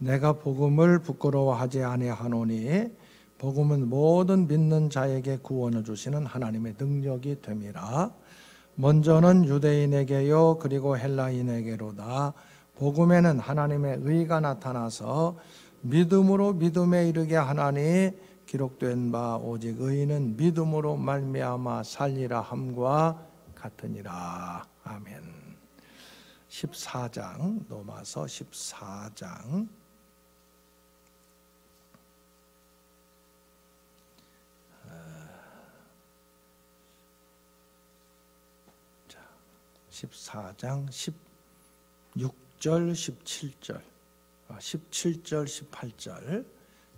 내가 복음을 부끄러워하지 아니하노니 복음은 모든 믿는 자에게 구원을 주시는 하나님의 능력이 됨이라. 먼저는 유대인에게요 그리고 헬라인에게로다. 복음에는 하나님의 의가 나타나서 믿음으로 믿음에 이르게 하나니 기록된 바 오직 의인은 믿음으로 말미암아 살리라 함과 같으니라. 아멘. 14장 로마서 14장 14장 16절 17절 17절 18절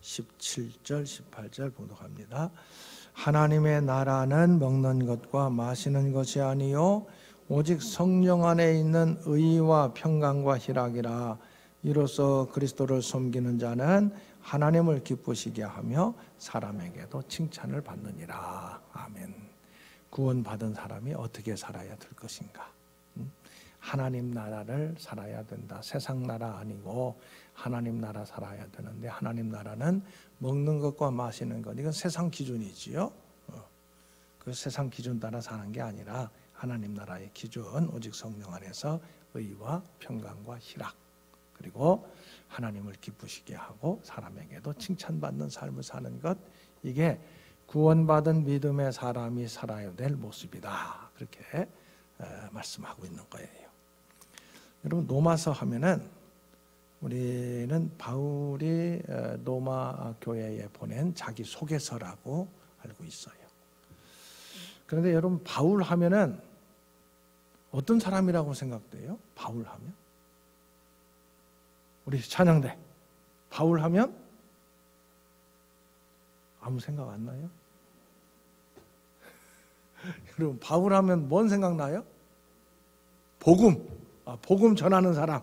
17절 18절 봉독합니다. 하나님의 나라는 먹는 것과 마시는 것이 아니요 오직 성령 안에 있는 의와 평강과 희락이라. 이로써 그리스도를 섬기는 자는 하나님을 기쁘시게 하며 사람에게도 칭찬을 받느니라. 아멘. 구원받은 사람이 어떻게 살아야 될 것인가? 하나님 나라를 살아야 된다. 세상 나라 아니고 하나님 나라 살아야 되는데, 하나님 나라는 먹는 것과 마시는 것, 이건 세상 기준이지요. 그 세상 기준 따라 사는 게 아니라 하나님 나라의 기준, 오직 성령 안에서 의와 평강과 희락, 그리고 하나님을 기쁘시게 하고 사람에게도 칭찬받는 삶을 사는 것, 이게 구원받은 믿음의 사람이 살아야 될 모습이다. 그렇게 말씀하고 있는 거예요. 여러분, 로마서 하면은 우리는 바울이 로마 교회에 보낸 자기 소개서라고 알고 있어요. 그런데 여러분, 바울 하면은 어떤 사람이라고 생각돼요? 바울 하면? 우리 찬양대 바울 하면 아무 생각 안 나요? 여러분, 바울 하면 뭔 생각나요? 복음. 복음 전하는 사람.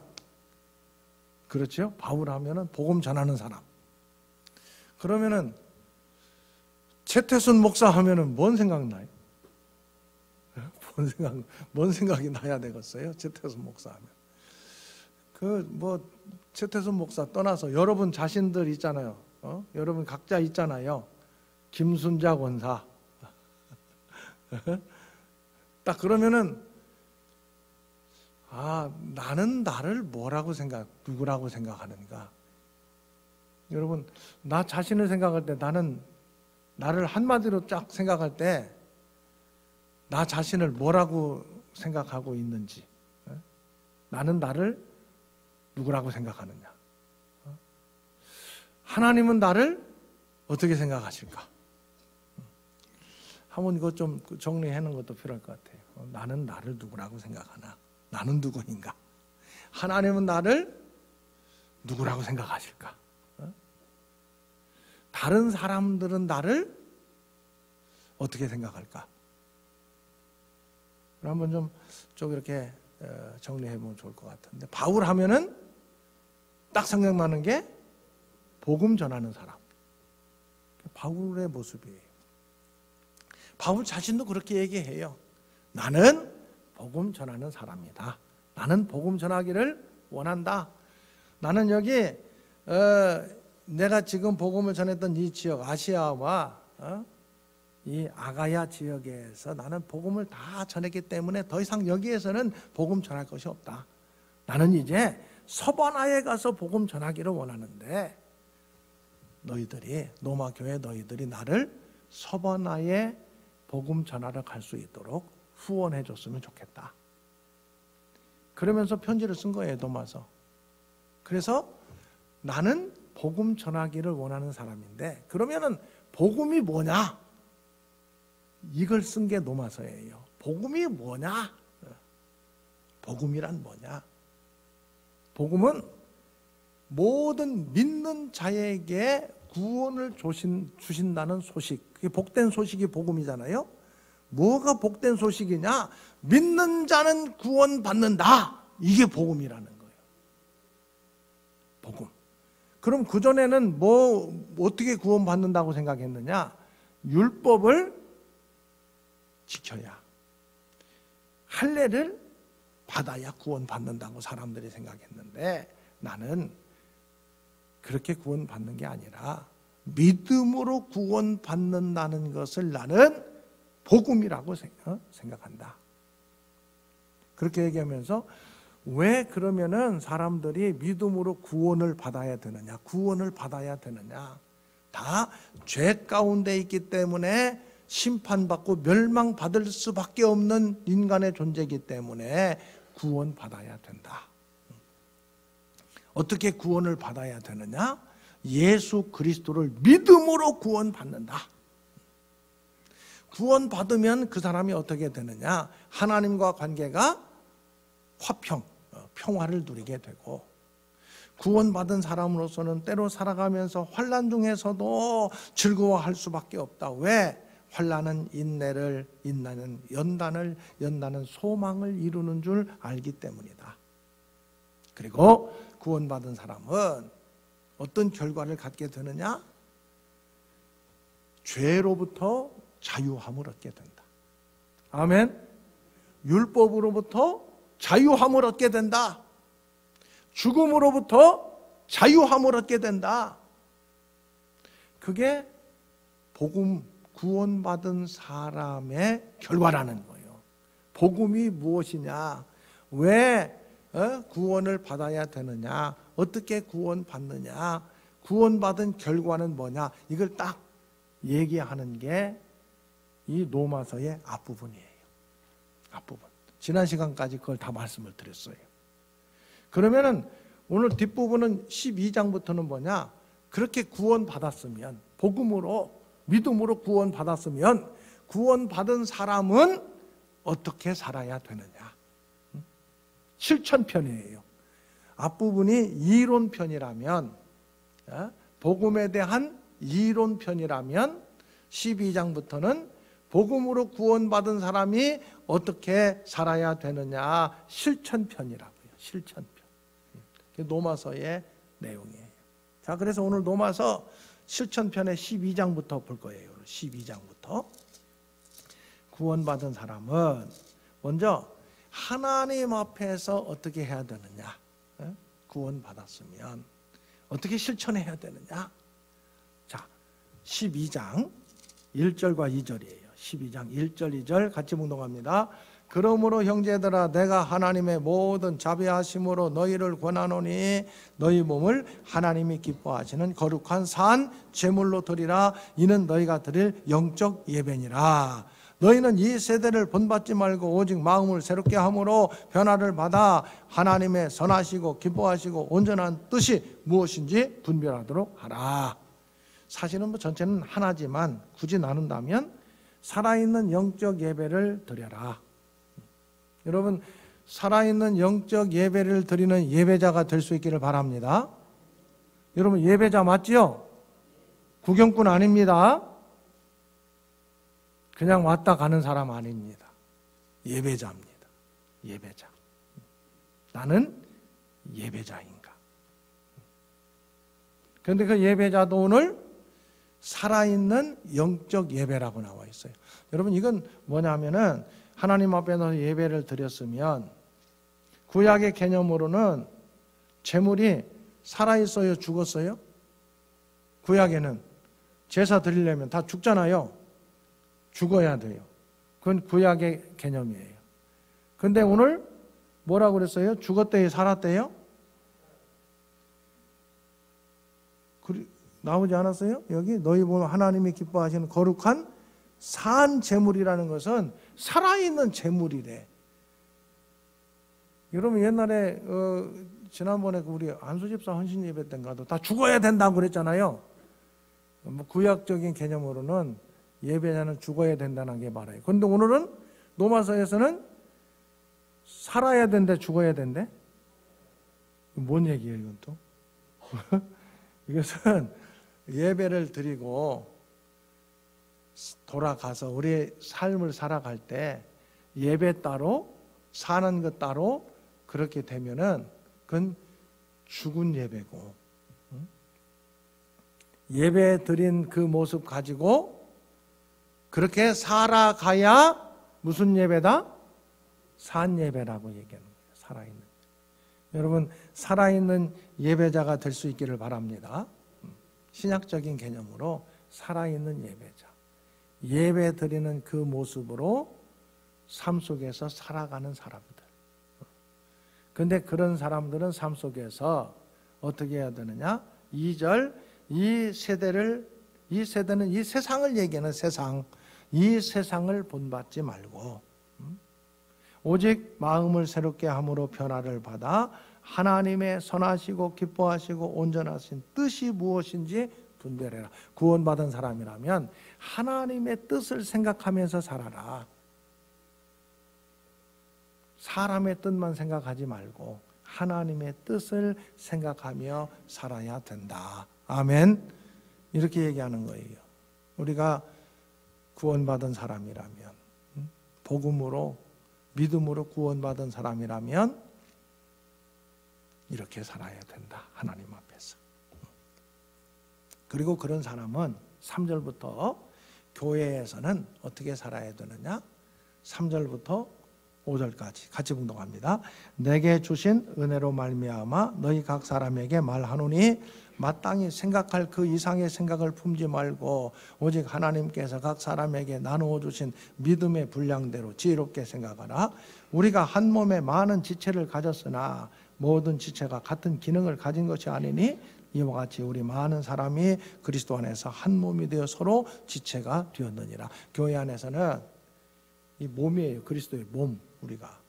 그렇죠? 바울 하면은 복음 전하는 사람. 그러면은 최태순 목사 하면은 뭔 생각나요? 뭔 생각이 나야 되겠어요? 최태순 목사 하면. 최태순 목사 떠나서 여러분 자신들 있잖아요. 여러분 각자 있잖아요. 김순자 권사. 딱 그러면은 나는 나를 누구라고 생각하는가? 여러분, 나 자신을 생각할 때, 나를 한마디로 쫙 생각할 때 나 자신을 뭐라고 생각하고 있는지, 나는 나를 누구라고 생각하느냐? 하나님은 나를 어떻게 생각하실까? 한번 이거 좀 정리해 놓은 것도 필요할 것 같아요. 나는 나를 누구라고 생각하나? 나는 누구인가? 하나님은 나를 누구라고 생각하실까? 다른 사람들은 나를 어떻게 생각할까? 한번 좀 이렇게 정리해 보면 좋을 것 같은데, 바울 하면은 딱 생각나는 게 복음 전하는 사람. 바울의 모습이에요. 바울 자신도 그렇게 얘기해요. 나는 복음 전하는 사람이다. 나는 복음 전하기를 원한다. 나는 여기 내가 지금 복음을 전했던 이 지역 아시아와 이 아가야 지역에서 나는 복음을 다 전했기 때문에 더 이상 여기에서는 복음 전할 것이 없다. 나는 이제 서바나에 가서 복음 전하기를 원하는데, 로마 교회 너희들이 나를 서바나에 복음 전하러 갈 수 있도록 후원해 줬으면 좋겠다. 그러면서 편지를 쓴 거예요, 로마서. 그래서 나는 복음 전하기를 원하는 사람인데, 그러면은 복음이 뭐냐? 이걸 쓴 게 로마서예요. 복음이 뭐냐? 복음이란 뭐냐? 복음은 모든 믿는 자에게 구원을 주신다는 소식. 그게 복된 소식이 복음이잖아요. 뭐가 복된 소식이냐? 믿는 자는 구원받는다. 이게 복음이라는 거예요. 복음. 그럼 그전에는 어떻게 구원받는다고 생각했느냐? 율법을 지켜야, 할례를 받아야 구원받는다고 사람들이 생각했는데, 나는 그렇게 구원받는 게 아니라 믿음으로 구원받는다는 것을 나는 복음이라고 생각한다. 그렇게 얘기하면서 왜 그러면은 사람들이 믿음으로 구원을 받아야 되느냐? 구원을 받아야 되느냐? 다 죄 가운데 있기 때문에 심판받고 멸망받을 수밖에 없는 인간의 존재이기 때문에 구원받아야 된다. 어떻게 구원을 받아야 되느냐? 예수 그리스도를 믿음으로 구원받는다. 구원받으면 그 사람이 어떻게 되느냐? 하나님과 관계가 화평, 평화를 누리게 되고, 구원받은 사람으로서는 때로 살아가면서 환난 중에서도 즐거워할 수밖에 없다. 왜? 환난은 인내를, 인내는 연단을, 연단은 소망을 이루는 줄 알기 때문이다. 그리고 구원받은 사람은 어떤 결과를 갖게 되느냐? 죄로부터 자유함을 얻게 된다. 아멘. 율법으로부터 자유함을 얻게 된다. 죽음으로부터 자유함을 얻게 된다. 그게 복음, 구원받은 사람의 결과라는 거예요. 복음이 무엇이냐? 왜 구원을 받아야 되느냐? 어떻게 구원받느냐? 구원받은 결과는 뭐냐? 이걸 딱 얘기하는 게 이 로마서의 앞부분이에요. 앞부분. 지난 시간까지 그걸 다 말씀을 드렸어요. 그러면은 오늘 뒷부분은 12장부터는 뭐냐? 그렇게 구원받았으면, 복음으로, 믿음으로 구원받았으면 구원받은 사람은 어떻게 살아야 되느냐? 실천편이에요. 앞부분이 이론편이라면, 복음에 대한 이론편이라면 12장부터는 복음으로 구원받은 사람이 어떻게 살아야 되느냐? 실천편이라고요. 실천편. 로마서의 내용이에요. 자, 그래서 오늘 로마서 실천편의 12장부터 볼 거예요. 12장부터. 구원받은 사람은 먼저 하나님 앞에서 어떻게 해야 되느냐? 구원받았으면 어떻게 실천해야 되느냐? 자, 12장 1절과 2절이에요. 12장 1절 2절 같이 묵독합니다. 그러므로 형제들아 내가 하나님의 모든 자비하심으로 너희를 권하노니 너희 몸을 하나님이 기뻐하시는 거룩한 산 제물로 드리라. 이는 너희가 드릴 영적 예배니라. 너희는 이 세대를 본받지 말고 오직 마음을 새롭게 함으로 변화를 받아 하나님의 선하시고 기뻐하시고 온전한 뜻이 무엇인지 분별하도록 하라. 사실은 뭐 전체는 하나지만 굳이 나눈다면 살아있는 영적 예배를 드려라. 여러분, 살아있는 영적 예배를 드리는 예배자가 될 수 있기를 바랍니다. 여러분, 예배자 맞지요? 구경꾼 아닙니다. 그냥 왔다 가는 사람 아닙니다. 예배자입니다. 예배자. 나는 예배자인가? 그런데 그 예배자도 오늘 살아있는 영적 예배라고 나와 있어요. 여러분, 이건 뭐냐면은 하나님 앞에서 예배를 드렸으면 구약의 개념으로는 제물이 살아있어요? 죽었어요? 구약에는 제사 드리려면 다 죽잖아요. 죽어야 돼요. 그건 구약의 개념이에요. 근데 오늘 뭐라고 그랬어요? 죽었대요? 살았대요? 나오지 않았어요? 여기 너희 보면 하나님이 기뻐하시는 거룩한 산 제물이라는 것은 살아있는 제물이래. 여러분 옛날에 지난번에 우리 안수집사 헌신 예배 때인가도 다 죽어야 된다고 그랬잖아요. 뭐 구약적인 개념으로는 예배자는 죽어야 된다는 게 말해요. 그런데 오늘은 로마서에서는 살아야 된대, 죽어야 된대? 뭔 얘기예요, 이건 또? 이것은 예배를 드리고 돌아가서 우리의 삶을 살아갈 때 예배 따로 사는 것 따로 그렇게 되면은 그건 죽은 예배고, 예배 드린 그 모습 가지고 그렇게 살아가야 무슨 예배다? 산 예배라고 얘기하는 거예요. 살아있는. 여러분 살아있는 예배자가 될 수 있기를 바랍니다. 신약적인 개념으로 살아있는 예배자, 예배 드리는 그 모습으로 삶 속에서 살아가는 사람들. 근데 그런 사람들은 삶 속에서 어떻게 해야 되느냐? 2절, 이 세대는 이 세상을 얘기하는 세상, 이 세상을 본받지 말고 오직 마음을 새롭게 함으로 변화를 받아 하나님의 선하시고 기뻐하시고 온전하신 뜻이 무엇인지 분별해라. 구원받은 사람이라면 하나님의 뜻을 생각하면서 살아라. 사람의 뜻만 생각하지 말고 하나님의 뜻을 생각하며 살아야 된다. 아멘. 이렇게 얘기하는 거예요. 우리가 구원받은 사람이라면, 복음으로 믿음으로 구원받은 사람이라면 이렇게 살아야 된다. 하나님 앞에서. 그리고 그런 사람은 3절부터 교회에서는 어떻게 살아야 되느냐? 3절부터 5절까지 같이 봉독합니다. 내게 주신 은혜로 말미암아 너희 각 사람에게 말하노니 마땅히 생각할 그 이상의 생각을 품지 말고 오직 하나님께서 각 사람에게 나누어 주신 믿음의 분량대로 지혜롭게 생각하라. 우리가 한 몸에 많은 지체를 가졌으나 모든 지체가 같은 기능을 가진 것이 아니니 이와 같이 우리 많은 사람이 그리스도 안에서 한 몸이 되어 서로 지체가 되었느니라. 교회 안에서는 이 몸이에요. 그리스도의 몸, 우리가.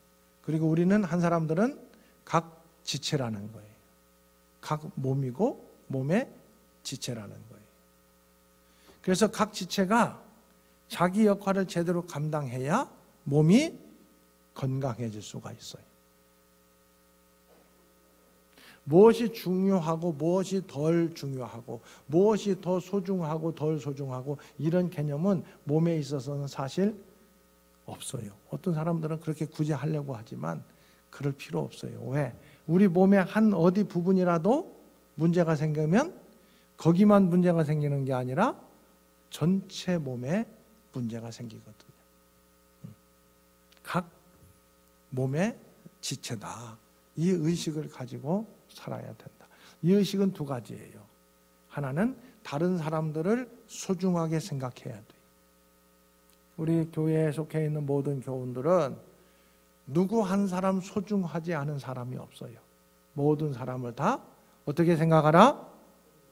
그리고 우리는 한 사람들은 각 지체라는 거예요. 각 몸이고 몸의 지체라는 거예요. 그래서 각 지체가 자기 역할을 제대로 감당해야 몸이 건강해질 수가 있어요. 무엇이 중요하고 무엇이 덜 중요하고 무엇이 더 소중하고 덜 소중하고 이런 개념은 몸에 있어서는 사실 없어요. 어떤 사람들은 그렇게 굳이 하려고 하지만 그럴 필요 없어요. 왜? 우리 몸의 한 어디 부분이라도 문제가 생기면 거기만 문제가 생기는 게 아니라 전체 몸에 문제가 생기거든요. 각 몸의 지체다. 이 의식을 가지고 살아야 된다. 이 의식은 두 가지예요. 하나는 다른 사람들을 소중하게 생각해야 돼요. 우리 교회에 속해 있는 모든 교우들은 누구 한 사람 소중하지 않은 사람이 없어요. 모든 사람을 다 어떻게 생각하라?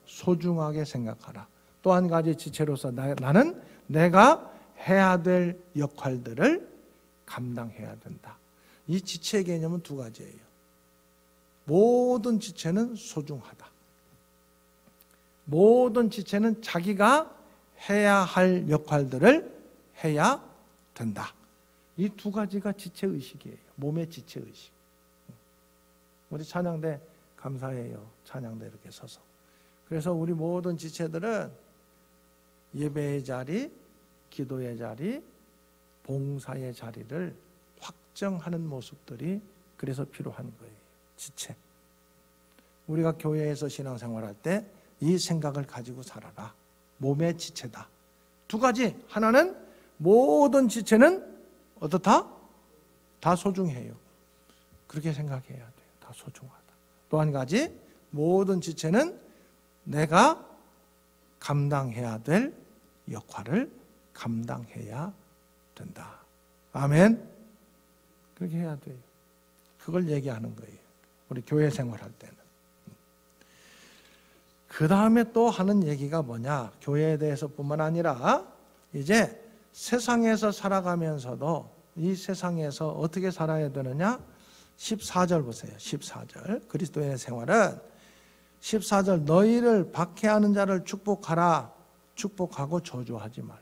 소중하게 생각하라. 또 한 가지 지체로서 나는 내가 해야 될 역할들을 감당해야 된다. 이 지체 개념은 두 가지예요. 모든 지체는 소중하다. 모든 지체는 자기가 해야 할 역할들을 해야 된다. 이 두 가지가 지체의식이에요. 몸의 지체의식. 우리 찬양대 감사해요. 찬양대 이렇게 서서. 그래서 우리 모든 지체들은 예배의 자리, 기도의 자리, 봉사의 자리를 확정하는 모습들이 그래서 필요한 거예요. 지체. 우리가 교회에서 신앙생활할 때 이 생각을 가지고 살아라. 몸의 지체다. 두 가지. 하나는 모든 지체는 어떻다? 다 소중해요. 그렇게 생각해야 돼요. 다 소중하다. 또 한 가지, 모든 지체는 내가 감당해야 될 역할을 감당해야 된다. 아멘. 그렇게 해야 돼요. 그걸 얘기하는 거예요. 우리 교회 생활할 때는. 그 다음에 또 하는 얘기가 뭐냐? 교회에 대해서뿐만 아니라 이제 세상에서 살아가면서도 이 세상에서 어떻게 살아야 되느냐? 14절 보세요. 14절. 그리스도의 생활은 14절 너희를 박해하는 자를 축복하라. 축복하고 저주하지 말라.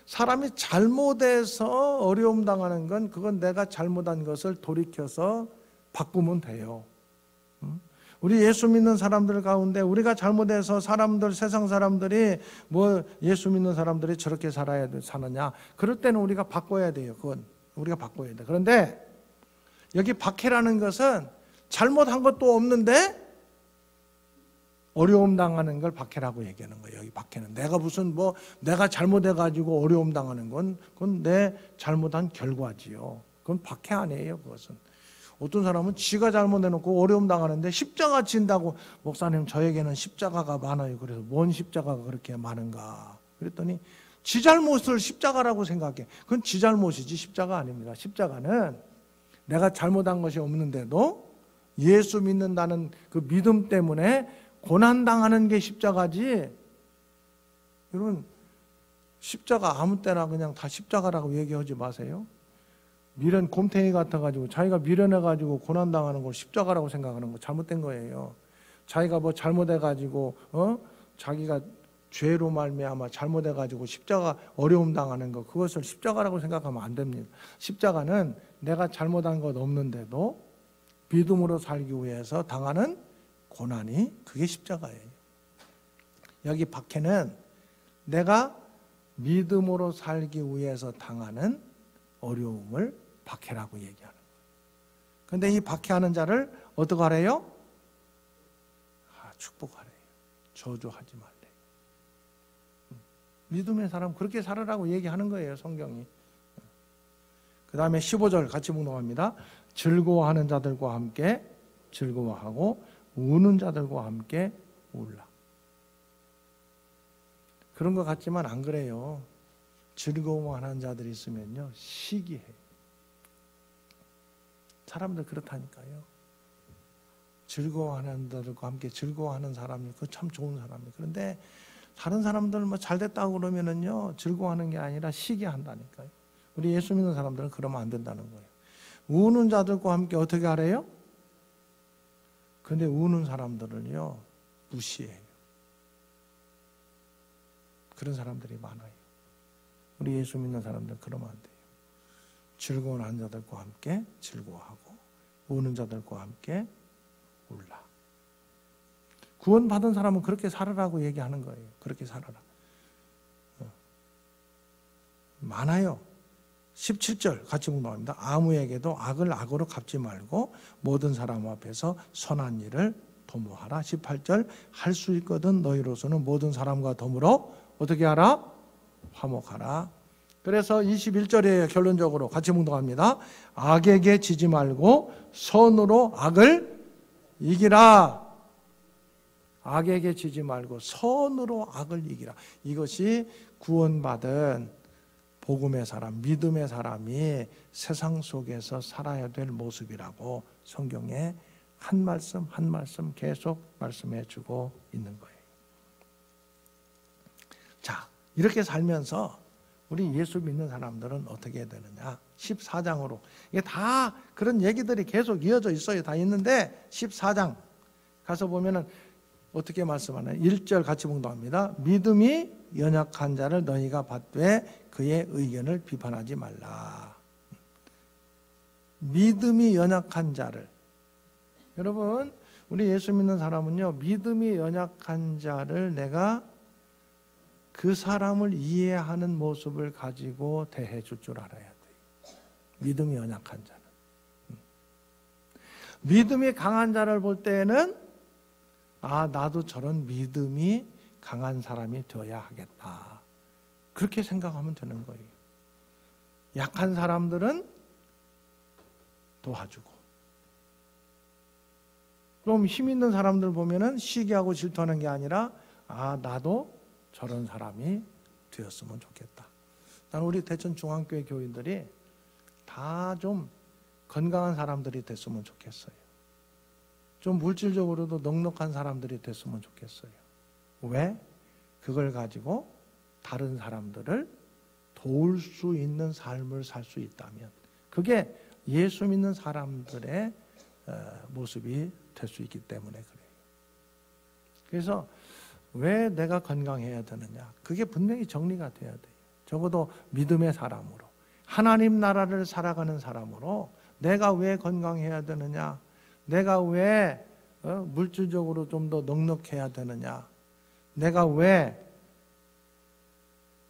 사람이 잘못해서 어려움 당하는 건 그건 내가 잘못한 것을 돌이켜서 바꾸면 돼요. 우리 예수 믿는 사람들 가운데 우리가 잘못해서 사람들, 세상 사람들이 뭐 예수 믿는 사람들이 저렇게 사느냐. 그럴 때는 우리가 바꿔야 돼요. 그건 우리가 바꿔야 돼. 그런데 여기 박해라는 것은 잘못한 것도 없는데 어려움 당하는 걸 박해라고 얘기하는 거예요. 여기 박해는 내가 무슨 내가 잘못해가지고 어려움 당하는 건 그건 내 잘못한 결과지요. 그건 박해 아니에요. 그것은 어떤 사람은 지가 잘못해놓고 어려움 당하는데 십자가 진다고, 목사님 저에게는 십자가가 많아요. 그래서 뭔 십자가가 그렇게 많은가? 그랬더니 지 잘못을 십자가라고 생각해. 그건 지 잘못이지 십자가 아닙니다. 십자가는 내가 잘못한 것이 없는데도 예수 믿는다는 그 믿음 때문에 고난당하는 게 십자가지. 여러분, 십자가 아무 때나 그냥 다 십자가라고 얘기하지 마세요. 미련 곰탱이 같아가지고 자기가 미련해가지고 고난당하는 걸 십자가라고 생각하는 거 잘못된 거예요. 자기가 뭐 잘못해가지고 자기가 죄로 말미암아 잘못해가지고 십자가 어려움 당하는 거, 그것을 십자가라고 생각하면 안 됩니다. 십자가는 내가 잘못한 것 없는데도 믿음으로 살기 위해서 당하는 고난이, 그게 십자가예요. 여기 박해는 내가 믿음으로 살기 위해서 당하는 어려움을 박해라고 얘기하는 거예요. 그런데 이 박해하는 자를 어떻게 하래요? 축복하래요. 저주하지 말래요. 믿음의 사람 그렇게 살아라고 얘기하는 거예요, 성경이. 그 다음에 15절 같이 묵념합니다. 즐거워하는 자들과 함께 즐거워하고 우는 자들과 함께 울라. 그런 것 같지만 안 그래요. 즐거워하는 자들이 있으면요, 시기해요. 사람들 그렇다니까요. 즐거워하는 자들과 함께 즐거워하는 사람이 그 참 좋은 사람이에요. 그런데 다른 사람들 뭐 잘됐다고 그러면은요, 즐거워하는 게 아니라 시기한다니까요. 우리 예수 믿는 사람들은 그러면 안 된다는 거예요. 우는 자들과 함께 어떻게 하래요? 근데 우는 사람들은요, 무시해요. 그런 사람들이 많아요. 우리 예수 믿는 사람들은 그러면 안 돼요. 즐거워하는 자들과 함께 즐거워하고 우는 자들과 함께 울라. 구원받은 사람은 그렇게 살아라고 얘기하는 거예요. 그렇게 살아라. 많아요. 17절 같이 묵념합니다. 아무에게도 악을 악으로 갚지 말고 모든 사람 앞에서 선한 일을 도모하라. 18절 할 수 있거든 너희로서는 모든 사람과 더불어 어떻게 하라? 화목하라. 그래서 21절에 결론적으로 같이 묵념합니다. 악에게 지지 말고 선으로 악을 이기라. 악에게 지지 말고 선으로 악을 이기라. 이것이 구원받은 복음의 사람, 믿음의 사람이 세상 속에서 살아야 될 모습이라고 성경에 한 말씀 한 말씀 계속 말씀해 주고 있는 거예요. 자, 이렇게 살면서 우리 예수 믿는 사람들은 어떻게 해야 되느냐? 14장으로. 이게 다 그런 얘기들이 계속 이어져 있어요. 다 있는데 14장 가서 보면은 어떻게 말씀하나요? 1절 같이 묵념합니다. 믿음이 연약한 자를 너희가 받되 그의 의견을 비판하지 말라. 믿음이 연약한 자를. 여러분, 우리 예수 믿는 사람은요, 믿음이 연약한 자를 내가 그 사람을 이해하는 모습을 가지고 대해 줄 줄 알아야 돼요. 믿음이 연약한 자는. 믿음이 강한 자를 볼 때는 나도 저런 믿음이 강한 사람이 되어야 하겠다. 그렇게 생각하면 되는 거예요. 약한 사람들은 도와주고, 좀 힘 있는 사람들 보면은 시기하고 질투하는 게 아니라 나도 저런 사람이 되었으면 좋겠다. 나는 우리 대천 중앙교회 교인들이 다 좀 건강한 사람들이 됐으면 좋겠어요. 좀 물질적으로도 넉넉한 사람들이 됐으면 좋겠어요. 왜? 그걸 가지고 다른 사람들을 도울 수 있는 삶을 살 수 있다면 그게 예수 믿는 사람들의 모습이 될 수 있기 때문에 그래요. 그래서 왜 내가 건강해야 되느냐? 그게 분명히 정리가 돼야 돼요. 적어도 믿음의 사람으로, 하나님 나라를 살아가는 사람으로 내가 왜 건강해야 되느냐? 내가 왜 물질적으로 좀 더 넉넉해야 되느냐? 내가 왜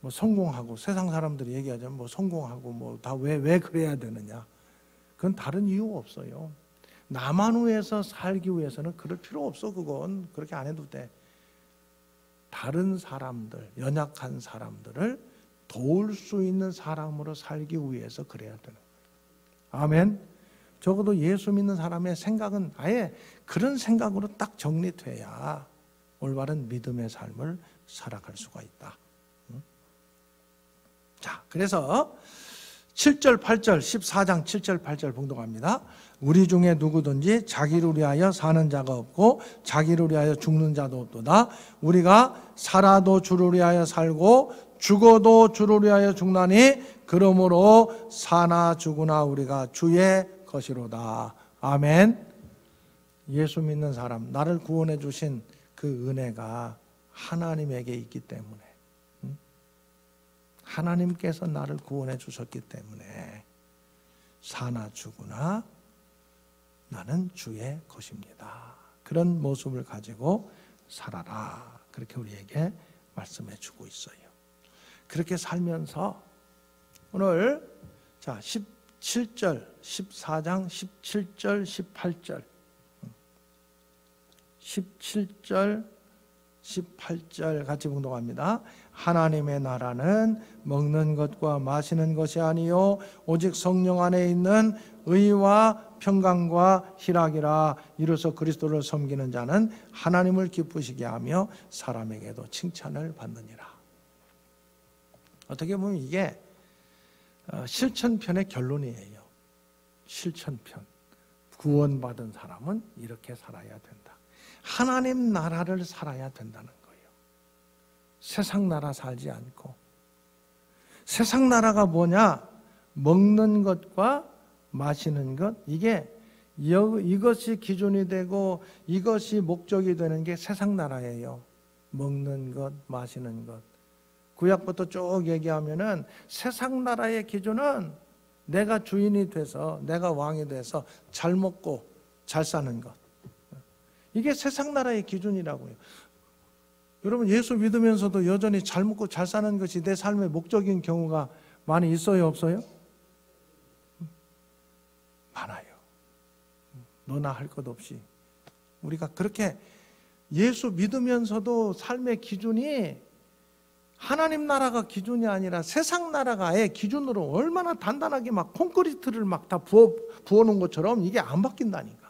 성공하고, 세상 사람들이 얘기하자면 성공하고 다 왜 그래야 되느냐? 그건 다른 이유 없어요. 나만 위해서 살기 위해서는 그럴 필요 없어. 그건 그렇게 안 해도 돼. 다른 사람들, 연약한 사람들을 도울 수 있는 사람으로 살기 위해서 그래야 되는 거예요. 아멘. 적어도 예수 믿는 사람의 생각은 아예 그런 생각으로 딱 정리돼야 올바른 믿음의 삶을 살아갈 수가 있다. 자, 그래서 7절, 8절, 14장 7절, 8절 봉독합니다. 우리 중에 누구든지 자기를 위하여 사는 자가 없고 자기를 위하여 죽는 자도 없도다. 우리가 살아도 주를 위하여 살고 죽어도 주를 위하여 죽나니 그러므로 사나 죽으나 우리가 주의 것이로다. 아멘. 예수 믿는 사람, 나를 구원해 주신 그 은혜가 하나님에게 있기 때문에, 하나님께서 나를 구원해 주셨기 때문에 사나 죽으나 나는 주의 것입니다. 그런 모습을 가지고 살아라. 그렇게 우리에게 말씀해 주고 있어요. 그렇게 살면서 오늘 자 17절, 14장 17절, 18절 17절, 18절 같이 봉독합니다. 하나님의 나라는 먹는 것과 마시는 것이 아니요 오직 성령 안에 있는 의와 평강과 희락이라. 이로써 그리스도를 섬기는 자는 하나님을 기쁘시게 하며 사람에게도 칭찬을 받느니라. 어떻게 보면 이게 실천편의 결론이에요. 실천편. 구원받은 사람은 이렇게 살아야 된다. 하나님 나라를 살아야 된다는 거예요. 세상 나라 살지 않고. 세상 나라가 뭐냐? 먹는 것과 마시는 것. 이것이 기준이 되고 이것이 목적이 되는 게 세상 나라예요. 먹는 것, 마시는 것. 구약부터 쭉 얘기하면은 세상 나라의 기준은 내가 주인이 돼서, 내가 왕이 돼서 잘 먹고 잘 사는 것. 이게 세상 나라의 기준이라고요. 여러분, 예수 믿으면서도 여전히 잘 먹고 잘 사는 것이 내 삶의 목적인 경우가 많이 있어요, 없어요? 많아요. 너나 할 것 없이. 우리가 그렇게 예수 믿으면서도 삶의 기준이 하나님 나라가 기준이 아니라 세상 나라가의 기준으로 얼마나 단단하게 막 콘크리트를 막 다 부어놓은 것처럼 이게 안 바뀐다니까.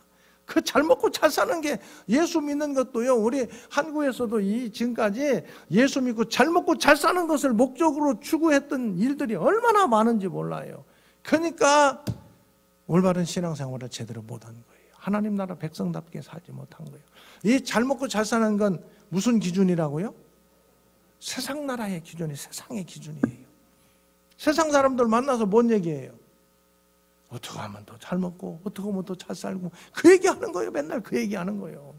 그 잘 먹고 잘 사는 게 예수 믿는 것도요. 우리 한국에서도 지금까지 예수 믿고 잘 먹고 잘 사는 것을 목적으로 추구했던 일들이 얼마나 많은지 몰라요. 그러니까 올바른 신앙생활을 제대로 못한 거예요. 하나님 나라 백성답게 살지 못한 거예요. 이 잘 먹고 잘 사는 건 무슨 기준이라고요? 세상 나라의 기준이 세상의 기준이에요. 세상 사람들 만나서 뭔 얘기해요? 어떻게 하면 더 잘 먹고 어떻게 하면 더 잘 살고 그 얘기하는 거예요. 맨날 그 얘기하는 거예요.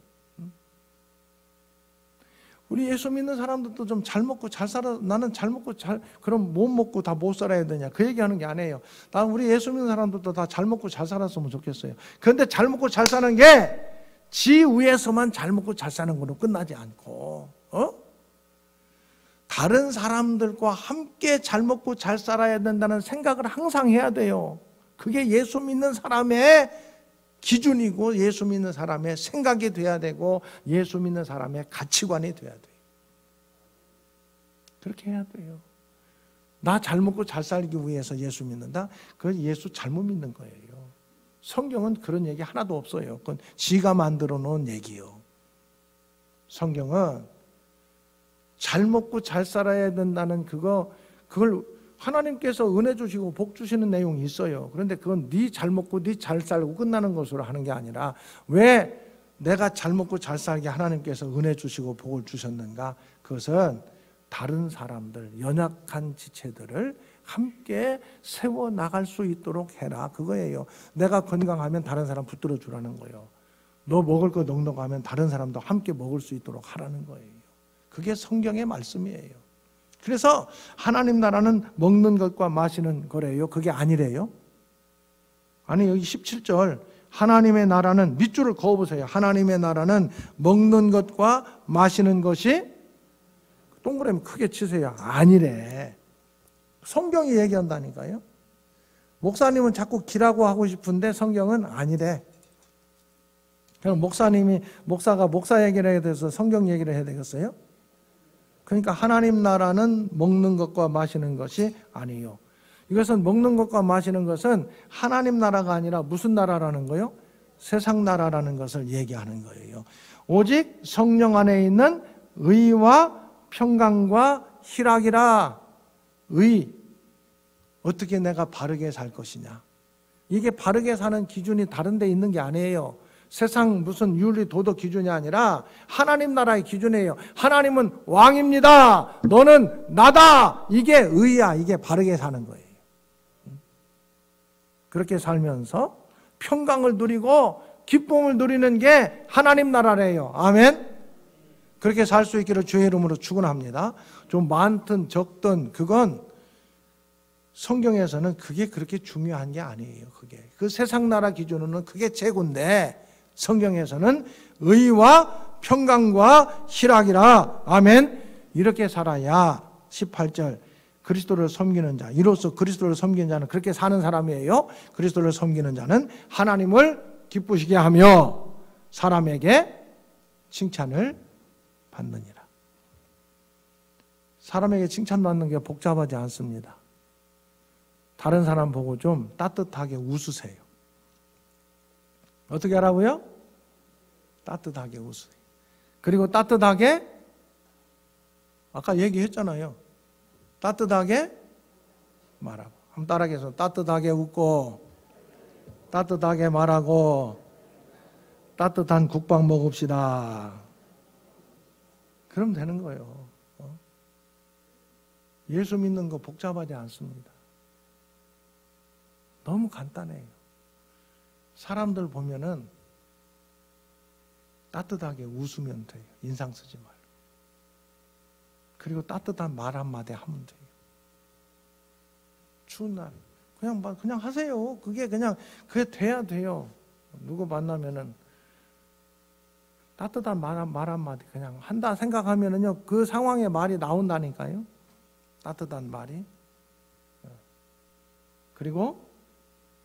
우리 예수 믿는 사람들도 좀 잘 먹고 잘 살아. 나는 잘 먹고 그럼 못 먹고 다 못 살아야 되냐 그 얘기하는 게 아니에요. 난 우리 예수 믿는 사람들도 다 잘 먹고 잘 살았으면 좋겠어요. 그런데 잘 먹고 잘 사는 게 지 위에서만 잘 먹고 잘 사는 거로 끝나지 않고 다른 사람들과 함께 잘 먹고 잘 살아야 된다는 생각을 항상 해야 돼요. 그게 예수 믿는 사람의 기준이고 예수 믿는 사람의 생각이 돼야 되고 예수 믿는 사람의 가치관이 돼야 돼요. 그렇게 해야 돼요. 나 잘 먹고 잘 살기 위해서 예수 믿는다? 그건 예수 잘못 믿는 거예요. 성경은 그런 얘기 하나도 없어요. 그건 지가 만들어 놓은 얘기요. 성경은 잘 먹고 잘 살아야 된다는 그걸 하나님께서 은혜 주시고 복 주시는 내용이 있어요. 그런데 그건 네 잘 먹고 네 잘 살고 끝나는 것으로 하는 게 아니라 왜 내가 잘 먹고 잘 살게 하나님께서 은혜 주시고 복을 주셨는가? 그것은 다른 사람들, 연약한 지체들을 함께 세워 나갈 수 있도록 해라. 그거예요. 내가 건강하면 다른 사람 붙들어 주라는 거예요. 너 먹을 거 넉넉하면 다른 사람도 함께 먹을 수 있도록 하라는 거예요. 그게 성경의 말씀이에요. 그래서 하나님 나라는 먹는 것과 마시는 거래요. 그게 아니래요. 아니 여기 17절 하나님의 나라는 밑줄을 그어보세요. 하나님의 나라는 먹는 것과 마시는 것이 동그라미 크게 치세요. 아니래. 성경이 얘기한다니까요. 목사님은 자꾸 기라고 하고 싶은데 성경은 아니래. 그럼 목사가 목사 얘기를 해야 돼서 성경 얘기를 해야 되겠어요? 그러니까 하나님 나라는 먹는 것과 마시는 것이 아니요. 이것은 먹는 것과 마시는 것은 하나님 나라가 아니라 무슨 나라라는 거요? 세상 나라라는 것을 얘기하는 거예요. 오직 성령 안에 있는 의와 평강과 희락이라. 의, 어떻게 내가 바르게 살 것이냐. 이게 바르게 사는 기준이 다른 데 있는 게 아니에요. 세상 무슨 윤리 도덕 기준이 아니라 하나님 나라의 기준이에요. 하나님은 왕입니다. 너는 나다. 이게 의야. 이게 바르게 사는 거예요. 그렇게 살면서 평강을 누리고 기쁨을 누리는 게 하나님 나라래요. 아멘. 그렇게 살 수 있기를 주의 이름으로 축원합니다. 좀 많든 적든 그건 성경에서는 그게 그렇게 중요한 게 아니에요. 그게 그 세상 나라 기준으로는 그게 최고인데 성경에서는 의와 평강과 희락이라. 아멘. 이렇게 살아야 18절 그리스도를 섬기는 자, 이로써 그리스도를 섬기는 자는 그렇게 사는 사람이에요. 그리스도를 섬기는 자는 하나님을 기쁘시게 하며 사람에게 칭찬을 받느니라. 사람에게 칭찬받는 게 복잡하지 않습니다. 다른 사람 보고 좀 따뜻하게 웃으세요. 어떻게 하라고요? 따뜻하게 웃으세요. 그리고 따뜻하게, 아까 얘기했잖아요. 따뜻하게 말하고. 한번 따라하게 해서 따뜻하게 웃고 따뜻하게 말하고 따뜻한 국밥 먹읍시다. 그럼 되는 거예요. 예수 믿는 거 복잡하지 않습니다. 너무 간단해요. 사람들 보면은 따뜻하게 웃으면 돼요. 인상 쓰지 말고. 그리고 따뜻한 말 한마디 하면 돼요. 추운 날 그냥 하세요. 그게 돼야 돼요. 누구 만나면은 따뜻한 말 한마디 그냥 한다 생각하면은요, 그 상황에 말이 나온다니까요. 따뜻한 말이. 그리고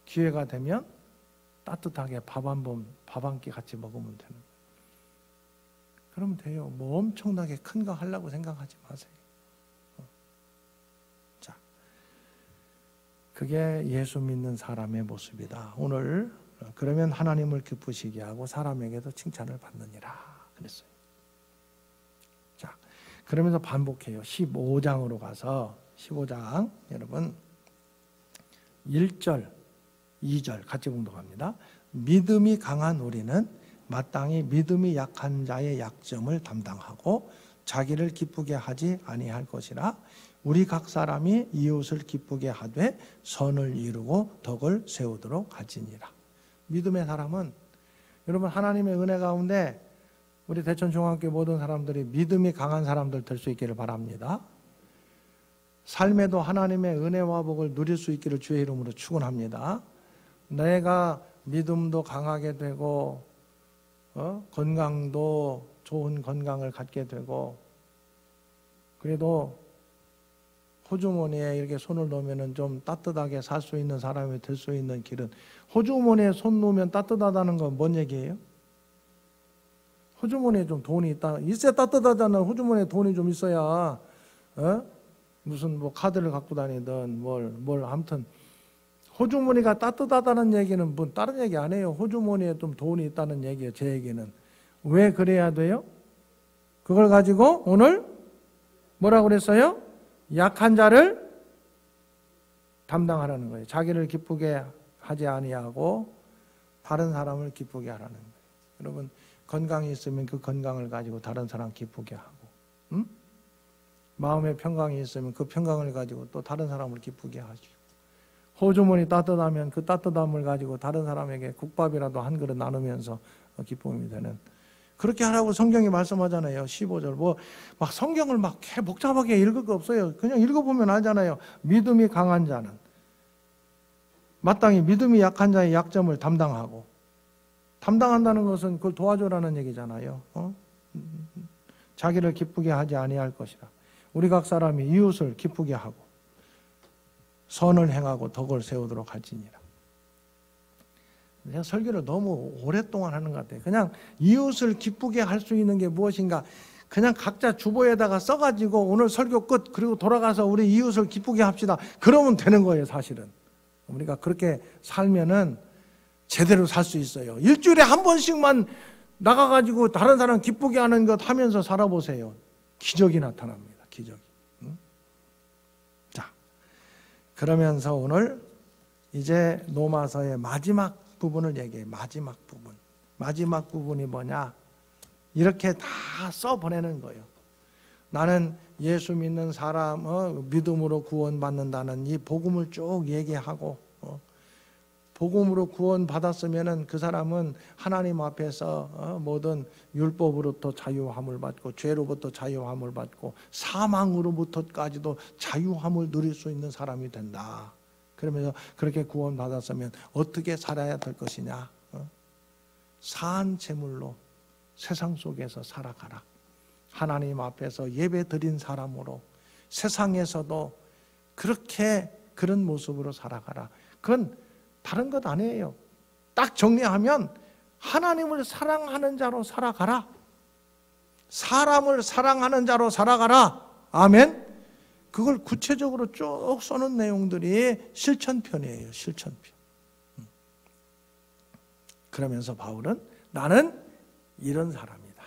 기회가 되면 따뜻하게 밥 한 끼 같이 먹으면 되는 거예요. 그러면 돼요. 뭐 엄청나게 큰 거 하려고 생각하지 마세요. 자, 그게 예수 믿는 사람의 모습이다. 오늘 그러면 하나님을 기쁘시게 하고 사람에게도 칭찬을 받느니라 그랬어요. 자, 그러면서 반복해요. 15장으로 가서 15장 여러분 1절 2절 같이 봉독합니다. 믿음이 강한 우리는 마땅히 믿음이 약한 자의 약점을 담당하고 자기를 기쁘게 하지 아니할 것이라. 우리 각 사람이 이웃을 기쁘게 하되 선을 이루고 덕을 세우도록 하지니라. 믿음의 사람은 여러분 하나님의 은혜 가운데 우리 대천중앙교회 모든 사람들이 믿음이 강한 사람들 될 수 있기를 바랍니다. 삶에도 하나님의 은혜와 복을 누릴 수 있기를 주의 이름으로 축원합니다. 내가 믿음도 강하게 되고 건강도 좋은 건강을 갖게 되고 그래도 호주머니에 이렇게 손을 넣으면 좀 따뜻하게 살 수 있는 사람이 될 수 있는 길은, 호주머니에 손 놓으면 따뜻하다는 건 뭔 얘기예요? 호주머니에 좀 돈이 있어야 따뜻하잖아요. 호주머니에 돈이 좀 있어야 무슨 뭐 카드를 갖고 다니든 뭘 아무튼 호주머니가 따뜻하다는 얘기는 뭐 다른 얘기 안 해요. 호주머니에 좀 돈이 있다는 얘기예요. 제 얘기는. 왜 그래야 돼요? 그걸 가지고 오늘 뭐라고 그랬어요? 약한 자를 담당하라는 거예요. 자기를 기쁘게 하지 아니하고 다른 사람을 기쁘게 하라는 거예요. 여러분 건강이 있으면 그 건강을 가지고 다른 사람 기쁘게 하고, 마음의 평강이 있으면 그 평강을 가지고 또 다른 사람을 기쁘게 하시고, 호주머니 따뜻하면 그 따뜻함을 가지고 다른 사람에게 국밥이라도 한 그릇 나누면서 기쁨이 되는, 그렇게 하라고 성경이 말씀하잖아요. 15절 막 성경을 막 복잡하게 읽을 거 없어요. 그냥 읽어보면 알잖아요. 믿음이 강한 자는 마땅히 믿음이 약한 자의 약점을 담당한다는 것은 그걸 도와줘라는 얘기잖아요. 자기를 기쁘게 하지 아니할 것이라. 우리 각 사람이 이웃을 기쁘게 하고 선을 행하고 덕을 세우도록 할지니라. 내가 설교를 너무 오랫동안 하는 것 같아요. 그냥 이웃을 기쁘게 할 수 있는 게 무엇인가, 그냥 각자 주보에다가 써가지고 오늘 설교 끝, 그리고 돌아가서 우리 이웃을 기쁘게 합시다. 그러면 되는 거예요, 사실은. 우리가 그렇게 살면은 제대로 살 수 있어요. 일주일에 한 번씩만 나가가지고 다른 사람 기쁘게 하는 것 하면서 살아보세요. 기적이 나타납니다. 기적이. 자, 그러면서 오늘 이제 로마서의 마지막 부분을 얘기해요. 마지막 부분. 마지막 부분이 뭐냐? 이렇게 다 써보내는 거예요. 나는 예수 믿는 사람, 믿음으로 구원받는다는 이 복음을 쭉 얘기하고, 복음으로 구원받았으면 그 사람은 하나님 앞에서 모든 율법으로부터 자유함을 받고, 죄로부터 자유함을 받고, 사망으로부터까지도 자유함을 누릴 수 있는 사람이 된다. 그러면서 그렇게 구원받았으면 어떻게 살아야 될 것이냐? 사한 제물로 세상 속에서 살아가라. 하나님 앞에서 예배 드린 사람으로 세상에서도 그렇게 그런 모습으로 살아가라. 그건 다른 것 아니에요. 딱 정리하면 하나님을 사랑하는 자로 살아가라. 사람을 사랑하는 자로 살아가라. 아멘. 그걸 구체적으로 쭉 써놓은 내용들이 실천편이에요. 실천편. 그러면서 바울은 나는 이런 사람이다.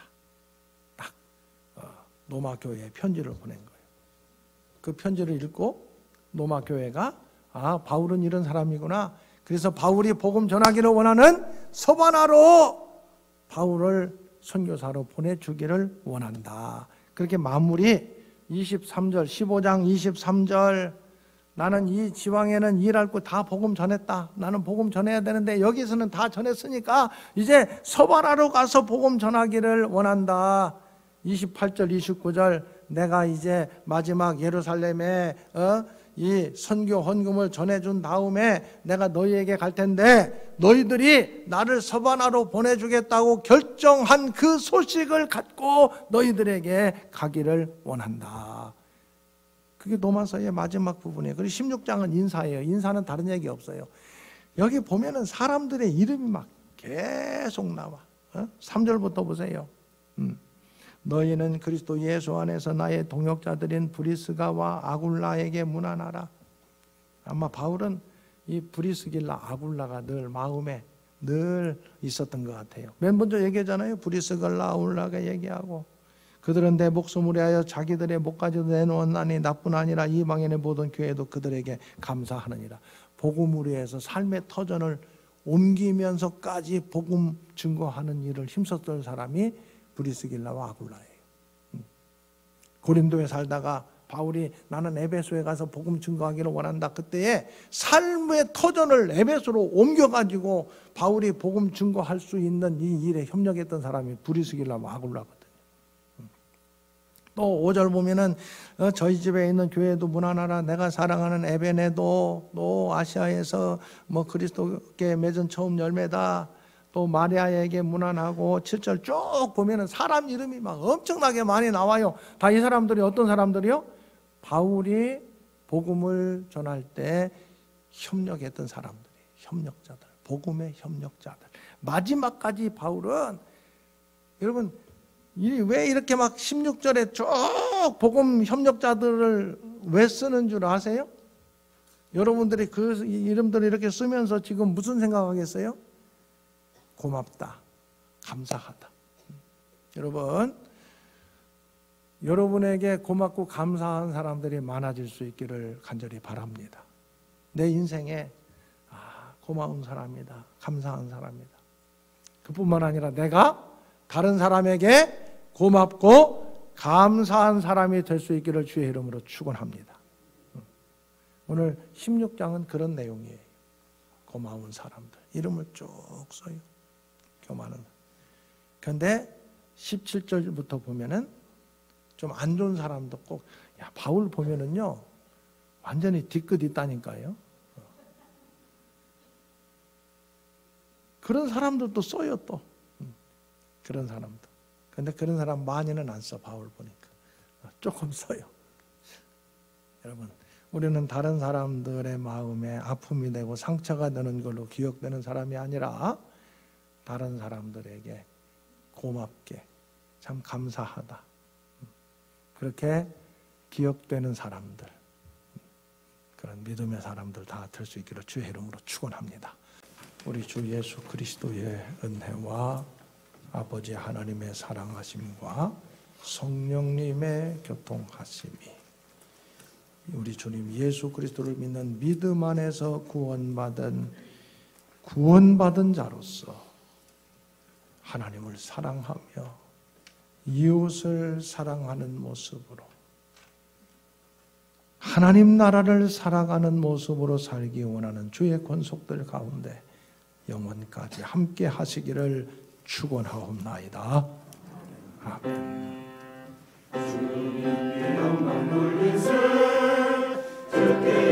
딱 로마 교회에 편지를 보낸 거예요. 그 편지를 읽고 로마 교회가 바울은 이런 사람이구나. 그래서 바울이 복음 전하기를 원하는 서바나로 바울을 선교사로 보내주기를 원한다. 그렇게 마무리 23절 15장 23절 나는 이 지방에는 일할 거 다 복음 전했다. 나는 복음 전해야 되는데 여기서는 다 전했으니까 이제 서바나로 가서 복음 전하기를 원한다. 28절 29절 내가 이제 마지막 예루살렘에 이 선교 헌금을 전해준 다음에 내가 너희에게 갈 텐데 너희들이 나를 서바나로 보내주겠다고 결정한 그 소식을 갖고 너희들에게 가기를 원한다. 그게 로마서의 마지막 부분이에요. 그리고 16장은 인사예요. 인사는 다른 얘기 없어요. 여기 보면은 사람들의 이름이 막 계속 나와. 3절부터 보세요. 너희는 그리스도 예수 안에서 나의 동역자들인 브리스가와 아굴라에게 문안하라. 아마 바울은 이 브리스길라 아굴라가 늘 마음에 늘 있었던 것 같아요. 맨 먼저 얘기하잖아요. 브리스길라 아굴라가 얘기하고 그들은 내 목숨을 위하여 자기들의 목까지도 내놓았나니 나뿐 아니라 이방인의 모든 교회도 그들에게 감사하느니라. 복음을 위해서 삶의 터전을 옮기면서까지 복음 증거하는 일을 힘썼던 사람이 브리스길라와 아굴라예요. 고린도에 살다가 바울이 나는 에베소에 가서 복음 증거하기를 원한다. 그때에 삶의 터전을 에베소로 옮겨가지고 바울이 복음 증거할 수 있는 이 일에 협력했던 사람이 브리스길라와 아굴라거든요. 또 5절 보면은 저희 집에 있는 교회도 문안하라. 내가 사랑하는 에베네도 또 아시아에서 그리스도께 맺은 처음 열매다. 또 마리아에게 문안하고 7절 쭉 보면은 사람 이름이 막 엄청나게 많이 나와요. 다 이 사람들이 어떤 사람들이요? 바울이 복음을 전할 때 협력했던 사람들이 협력자들, 복음의 협력자들. 마지막까지 바울은 여러분 왜 이렇게 막 16절에 쭉 복음 협력자들을 왜 쓰는 줄 아세요? 여러분들이 그 이름들을 이렇게 쓰면서 지금 무슨 생각하겠어요? 고맙다, 감사하다. 여러분, 여러분에게 고맙고 감사한 사람들이 많아질 수 있기를 간절히 바랍니다. 내 인생에 고마운 사람이다, 감사한 사람이다. 그뿐만 아니라 내가 다른 사람에게 고맙고 감사한 사람이 될 수 있기를 주의 이름으로 축원합니다. 오늘 16장은 그런 내용이에요. 고마운 사람들 이름을 쭉 써요. 교만은. 그런데 17절부터 보면은 좀 안 좋은 사람도 꼭 바울 보면은요 완전히 뒤끝 있다니까요. 그런 사람들도 써요 또. 그런 사람도. 근데 그런 사람 많이는 안 써. 바울 보니까 조금 써요. 여러분, 우리는 다른 사람들의 마음에 아픔이 되고 상처가 되는 걸로 기억되는 사람이 아니라 다른 사람들에게 고맙게 참 감사하다, 그렇게 기억되는 사람들, 그런 믿음의 사람들 다 될 수 있기를 주의 이름으로 축원합니다. 우리 주 예수 그리스도의 은혜와 아버지 하나님의 사랑하심과 성령님의 교통하심이 우리 주님 예수 그리스도를 믿는 믿음 안에서 구원받은 자로서 하나님을 사랑하며 이웃을 사랑하는 모습으로 하나님 나라를 살아가는 모습으로 살기 원하는 주의 권속들 가운데 영원까지 함께 하시기를 축원하옵나이다. 아멘. 주님께 영광 돌리세 주께